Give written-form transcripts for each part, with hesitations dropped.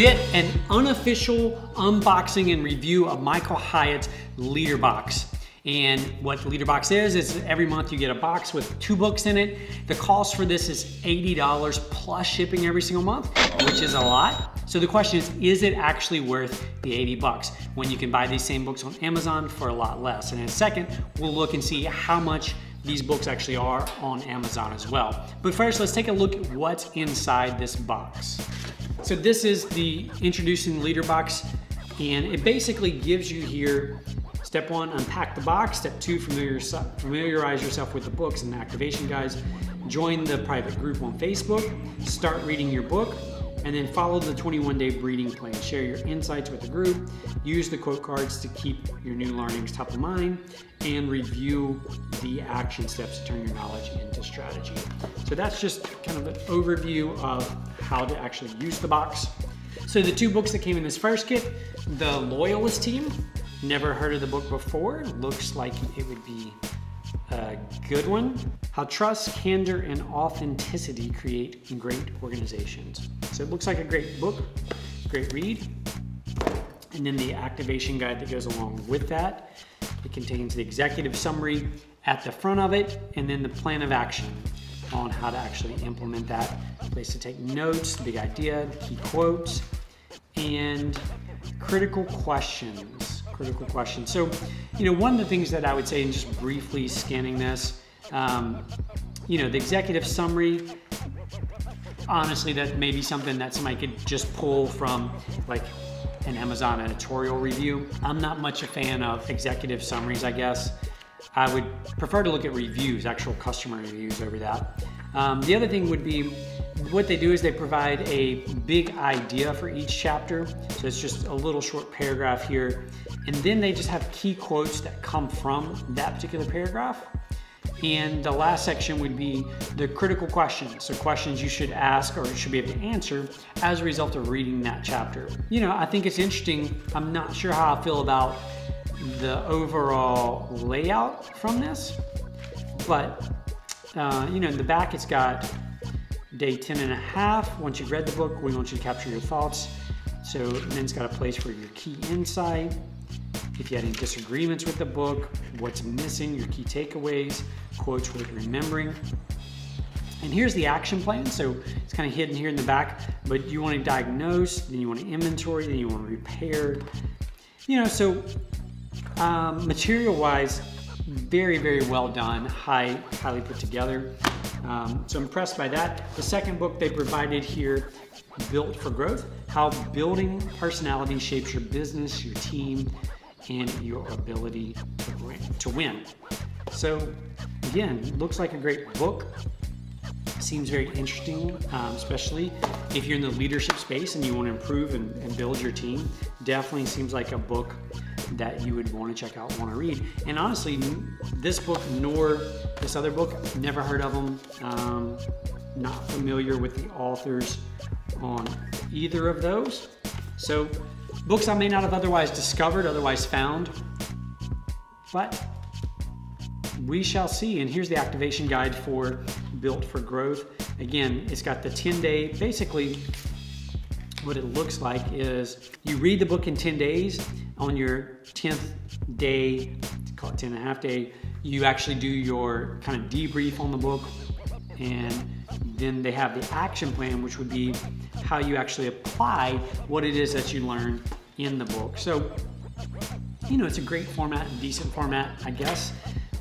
it, an unofficial unboxing and review of Michael Hyatt's Leader Box. And what the Leader Box is every month you get a box with 2 books in it. The cost for this is $80 plus shipping every single month, which is a lot. So the question is it actually worth the 80 bucks when you can buy these same books on Amazon for a lot less? And in a second, we'll look and see how much these books actually are on Amazon as well. But first, let's take a look at what's inside this box. So this is the introducing Leader Box, and it basically gives you here step 1, unpack the box. Step 2, familiarize yourself with the books and the activation guides. Join the private group on Facebook. Start reading your book. And then follow the 21-day reading plan. Share your insights with the group. Use the quote cards to keep your new learnings top of mind. And review the action steps to turn your knowledge into strategy. So that's just kind of an overview of how to actually use the box. So the 2 books that came in this first kit, The Loyalist Team. Never heard of the book before. Looks like it would be a good one. How Trust, Candor, and Authenticity Create Great Organizations. So it looks like a great book, great read. And then the activation guide that goes along with that. It contains the executive summary at the front of it, and then the plan of action on how to actually implement that. Place to take notes, the big idea, the key quotes, and critical questions. So, one of the things that I would say in just briefly scanning this, the executive summary, honestly, that may be something that somebody could just pull from like an Amazon editorial review. I'm not much a fan of executive summaries, I guess. I would prefer to look at reviews, actual customer reviews over that. The other thing would be, what they do is they provide a big idea for each chapter. So it's just a little short paragraph here. And then they just have key quotes that come from that particular paragraph. And the last section would be the critical questions. So questions you should ask or should be able to answer as a result of reading that chapter. I think it's interesting. I'm not sure how I feel about the overall layout from this, but in the back it's got day 10 and a half. Once you've read the book, we want you to capture your thoughts. So then it's got a place for your key insight. If you had any disagreements with the book, what's missing, your key takeaways, quotes worth remembering. And here's the action plan. So it's kind of hidden here in the back, but you want to diagnose, then you want to inventory, then you want to repair. Material-wise, very, very well done, highly put together. So I'm impressed by that. The second book they provided here, Built for Growth, how building personality shapes your business, your team, and your ability to win. So again, looks like a great book. Seems very interesting, especially if you're in the leadership space and you want to improve and build your team. Definitely seems like a book that you would want to check out, want to read. And honestly, this book nor this other book, never heard of them. Not familiar with the authors on either of those. So books I may not have otherwise discovered, otherwise found, but we shall see. And here's the activation guide for Built for Growth. Again, it's got the 10-day, basically what it looks like is you read the book in 10 days. On your 10th day, call it 10 and a half day, you actually do your kind of debrief on the book, and then they have the action plan, which would be how you actually apply what it is that you learn in the book. So, it's a great format, decent format, I guess.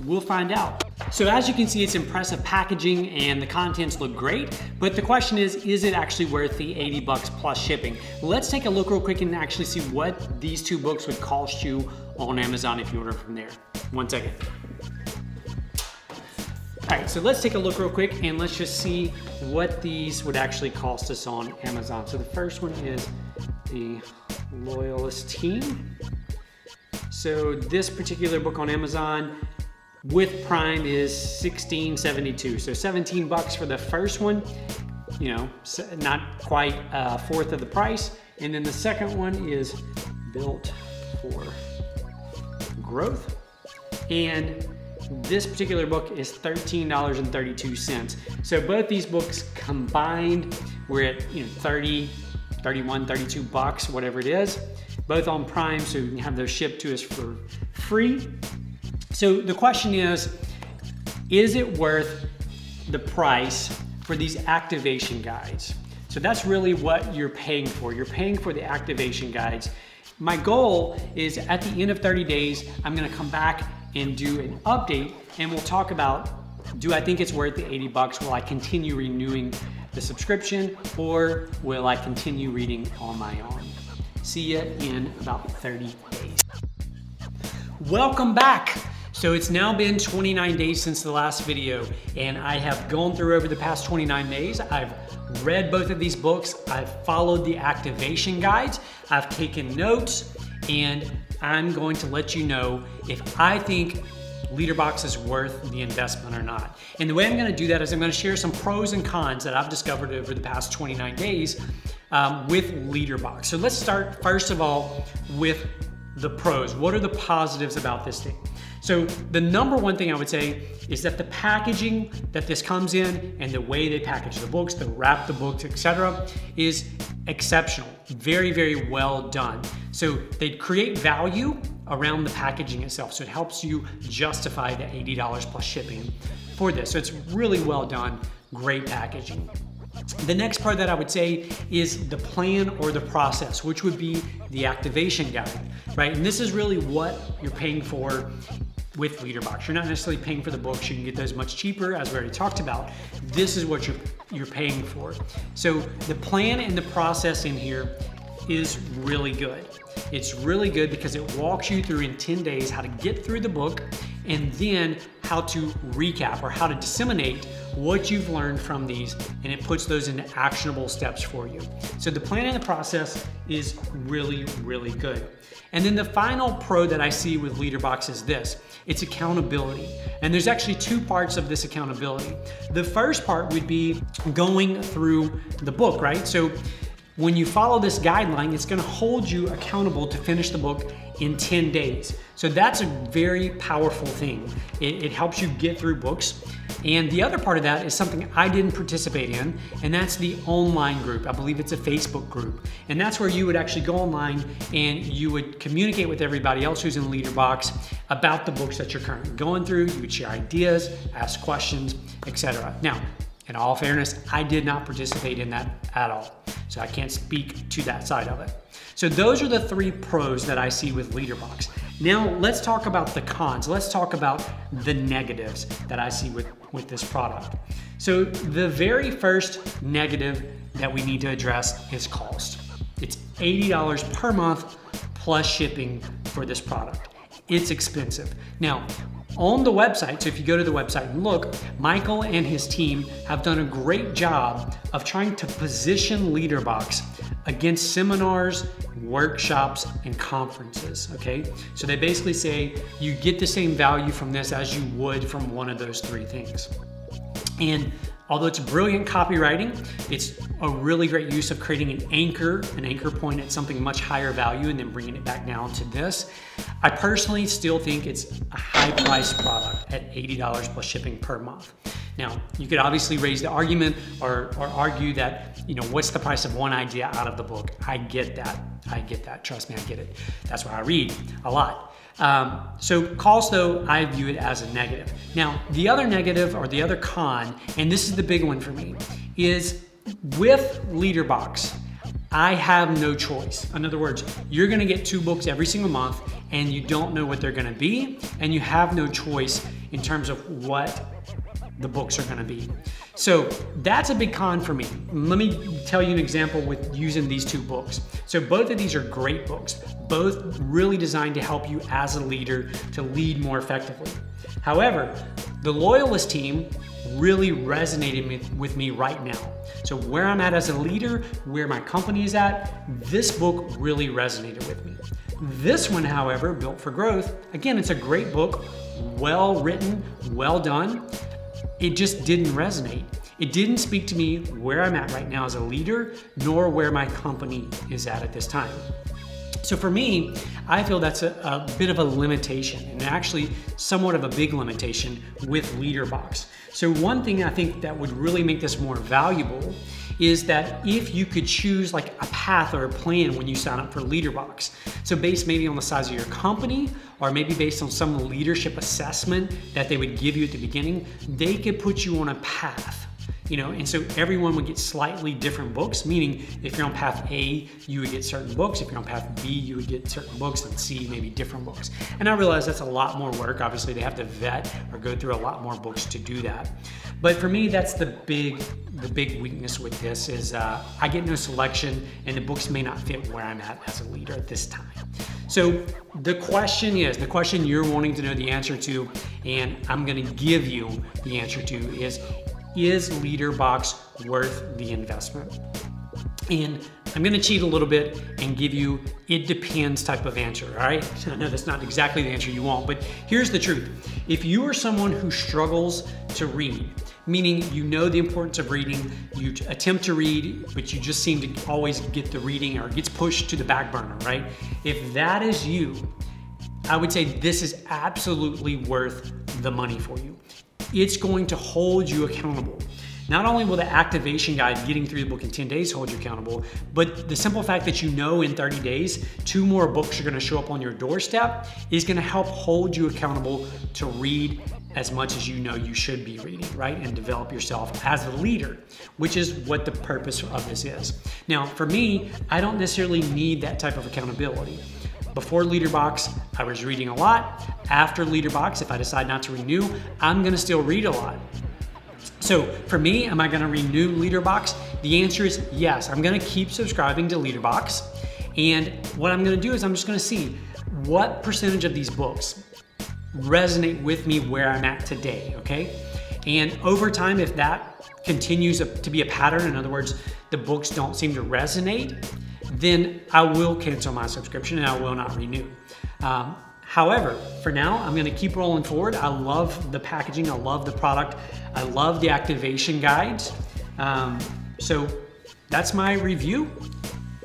We'll find out. So as you can see, it's impressive packaging and the contents look great, but the question is it actually worth the 80 bucks plus shipping? Let's take a look real quick and actually see what these 2 books would cost you on Amazon if you order from there. 1 second. All right, so let's take a look real quick and let's just see what these would actually cost us on Amazon. So the first one is the Loyalist Team. So this particular book on Amazon with Prime is $16.72. So 17 bucks for the first one, not quite a fourth of the price. And then the second one is Built for Growth. And this particular book is $13.32. So both these books combined, we're at $30, 31, 32 bucks, whatever it is, both on Prime, so you can have those shipped to us for free. So the question is it worth the price for these activation guides? So that's really what you're paying for. You're paying for the activation guides. My goal is at the end of 30 days, I'm gonna come back and do an update, and we'll talk about, do I think it's worth the 80 bucks? Will I continue renewing the subscription, or will I continue reading on my own? See you in about 30 days. Welcome back. So it's now been 29 days since the last video, and I have gone through over the past 29 days. I've read both of these books. I've followed the activation guides. I've taken notes, and I'm going to let you know if I think Leaderbox is worth the investment or not. And the way I'm gonna do that is I'm gonna share some pros and cons that I've discovered over the past 29 days with Leaderbox. So let's start first of all with the pros. What are the positives about this thing? So the number one thing I would say is that the packaging that this comes in and the way they package the books, they wrap the books, etc., is exceptional. Very, very well done. So they create value around the packaging itself. So it helps you justify the $80 plus shipping for this. So it's really well done, great packaging. The next part that I would say is the plan or the process, which would be the activation guide, right? And this is really what you're paying for with Leaderbox. You're not necessarily paying for the books. You can get those much cheaper, as we already talked about. This is what you're paying for. So the plan and the process in here is really good. It's really good because it walks you through in 10 days how to get through the book, and then how to recap or how to disseminate what you've learned from these, and it puts those into actionable steps for you. So the plan and the process is really, really good. And then the final pro that I see with Leaderbox is this. It's accountability. And there's actually two parts of this accountability. The first part would be going through the book, right? So when you follow this guideline, it's gonna hold you accountable to finish the book in 10 days. So that's a very powerful thing. It helps you get through books. And the other part of that is something I didn't participate in, and that's the online group. I believe it's a Facebook group. And that's where you would actually go online and you would communicate with everybody else who's in Leaderbox about the books that you're currently going through. You would share ideas, ask questions, etc. Now, in all fairness, I did not participate in that at all. So I can't speak to that side of it. So those are the three pros that I see with Leaderbox. Now let's talk about the cons. Let's talk about the negatives that I see with this product. So the very first negative that we need to address is cost. It's $80 per month plus shipping for this product. It's expensive. Now, on the website, so if you go to the website and look, Michael and his team have done a great job of trying to position Leaderbox against seminars, workshops, and conferences, okay? So they basically say you get the same value from this as you would from one of those three things. And although it's brilliant copywriting, it's a really great use of creating an anchor point at something much higher value and then bringing it back down to this. I personally still think it's a high price product at $80 plus shipping per month. Now, you could obviously raise the argument or argue that, you know, what's the price of one idea out of the book? I get that. I get that. Trust me, I get it. That's why I read a lot. So cost, though, I view it as a negative. Now, the other negative or the other con, and this is the big one for me, is with Leaderbox, I have no choice. In other words, you're gonna get 2 books every single month and you don't know what they're gonna be, and you have no choice in terms of what the books are gonna be. So that's a big con for me. Let me tell you an example with using these 2 books. So both of these are great books, both really designed to help you as a leader to lead more effectively. However, the Loyalist team really resonated with me right now. So where I'm at as a leader, where my company is at, this book really resonated with me. This one, however, Built for Growth, again, it's a great book, well written, well done. It just didn't resonate. It didn't speak to me where I'm at right now as a leader, nor where my company is at this time. So for me, I feel that's a bit of a limitation, and actually somewhat of a big limitation with LeaderBox. So one thing I think that would really make this more valuable is that if you could choose like a path or a plan when you sign up for LeaderBox. So based maybe on the size of your company, or maybe based on some leadership assessment that they would give you at the beginning, they could put you on a path. And so everyone would get slightly different books, meaning if you're on path A, you would get certain books. If you're on path B, you would get certain books, and C, maybe different books. And I realize that's a lot more work. Obviously, they have to vet or go through a lot more books to do that. But for me, that's the big weakness with this is I get no selection, and the books may not fit where I'm at as a leader at this time. So the question you're wanting to know the answer to, and I'm gonna give you the answer to is LeaderBox worth the investment? And I'm gonna cheat a little bit and give you it depends type of answer, all right? I know that's not exactly the answer you want, but here's the truth. If you are someone who struggles to read, meaning you know the importance of reading, you attempt to read, but you just seem to always get the reading or it gets pushed to the back burner, right? If that is you, I would say this is absolutely worth the money for you. It's going to hold you accountable. Not only will the activation guide, getting through the book in 10 days, hold you accountable, but the simple fact that you know in 30 days, 2 more books are gonna show up on your doorstep is gonna help hold you accountable to read as much as you know you should be reading, right? And develop yourself as a leader, which is what the purpose of this is. Now, for me, I don't necessarily need that type of accountability. Before LeaderBox, I was reading a lot. After LeaderBox, if I decide not to renew, I'm gonna still read a lot. So for me, am I gonna renew LeaderBox? The answer is yes. I'm gonna keep subscribing to LeaderBox. And what I'm gonna do is I'm just gonna see what percentage of these books resonate with me where I'm at today, okay? And over time, if that continues to be a pattern, in other words, the books don't seem to resonate, then I will cancel my subscription and I will not renew. However, for now, I'm gonna keep rolling forward. I love the packaging, I love the product, I love the activation guides. So that's my review.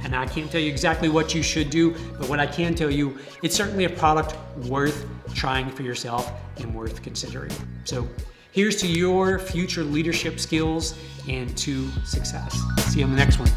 And I can't tell you exactly what you should do, but what I can tell you, it's certainly a product worth trying for yourself and worth considering. So here's to your future leadership skills and to success. See you on the next one.